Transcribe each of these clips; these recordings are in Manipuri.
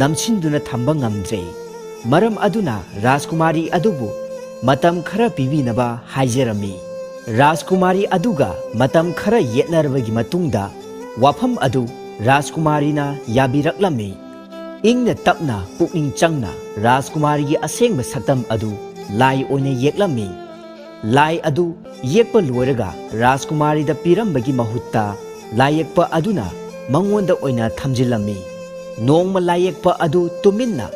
namsinduna thamba ngamdre maram aduna Rajkumari adubu matam khara pibinaba haijarami Rajkumari aduga matam khara yetnarbagi matungda wafam adu Rajkumari na yabiraklami ingna tapna pukning changna Rajkumari gi asengba saktam adu lai oina yeklami lai adu yekpa loiraga Rajkumari da pirambagi mahutta lai yekpa aduna mangonda oina thamjilami nongma lai yekpa adu tuminna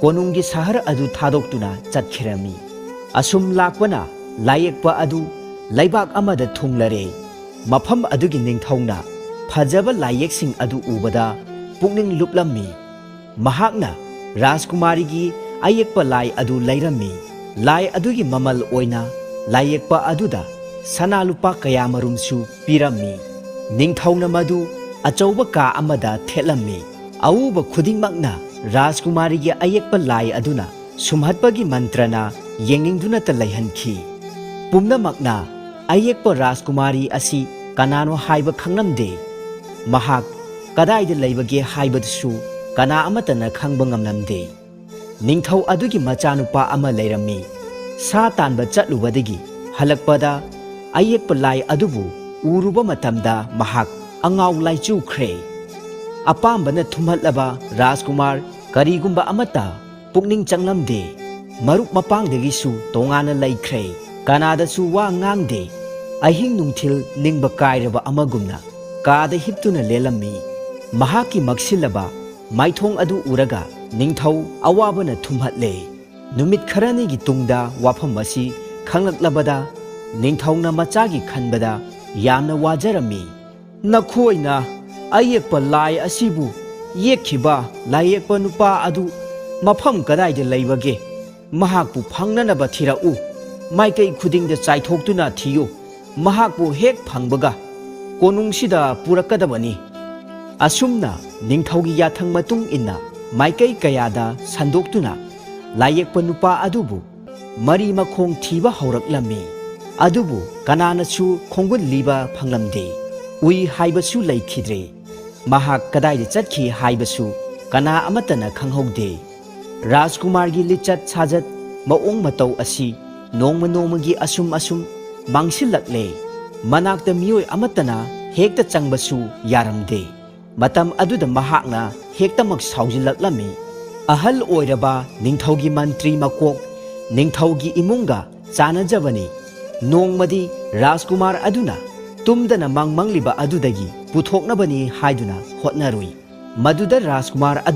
konunggi sahara adu thadokutuna chatkhirami asum lakpana lai yekpa adu laibak amada thunglare mafam adugi ningthongna phajaba lai yeksing adu ubada pukning luplammi mahakna Rajkumari gi ayekpa lai adu lairami lai adugi mamal oina lai yekpa aduda sana lupa kaya marumsu pirami ningthongna madu achauba ka amada thelami auba khudingmakna Rajkumari gi ayekpa lai aduna sumhatpagi mantrana yengingduna ta laihankhi pumnamakna ayekpa Rajkumari asi kanano haiba khangnamde mahak kadaida leibage haibadsu kana amatana khangba ngamnamde ningthau adugi machanupa ama leirami sa tanba chatlubadagi halakpada ayekpa lai adubu uruba matamda mahak angau laichu khre apambana thumhatlaba Rajkumar karigumba amata pukning changlamde marup mapangdagi su tongana laikhre kanada su wa ngangde ahing nungthil ningba kairaba amagumna kada hiptuna lelami mahaki maksilaba maithong adu uraga ningthau awabana thumhatle numit kharani gi tungda wafam asi khanglaklabada ningthongna machagi khanbada yamna wajarami nakhoina ayekpa lai asibu yekhiba lai yekpa nupa adu mafam kadaida leibage mahakpu phangnanaba thirau maikai khudingda chaithokutuna thiyu mahakpu hek phangbaga konungsida purakadabani asumna ningthaugi yathang matung inna maikai kayada sandoktuna lai yekpa nupa adubu mari makhong thiba hauraklammi adubu kananasu khonggun liba phanglamde ui haibasu laikhidre mahak kadaida chatkhi haibasu kana amatana khanghaude Rajkumar gi lichat sajat maong matau asi nongma nongmagi asum mangsilakle manakta miyoi amatana hekta changbasu yaramde matam aduda mahakna hektamak saujilaklami ahal oiraba ningthaugi mantri makok ningthaugi imunga chanajabani nongmadi Rajkumar aduna tumdana mangmangliba adudagi puthoknabani haiduna hotnarui maduda Rajkumar aduna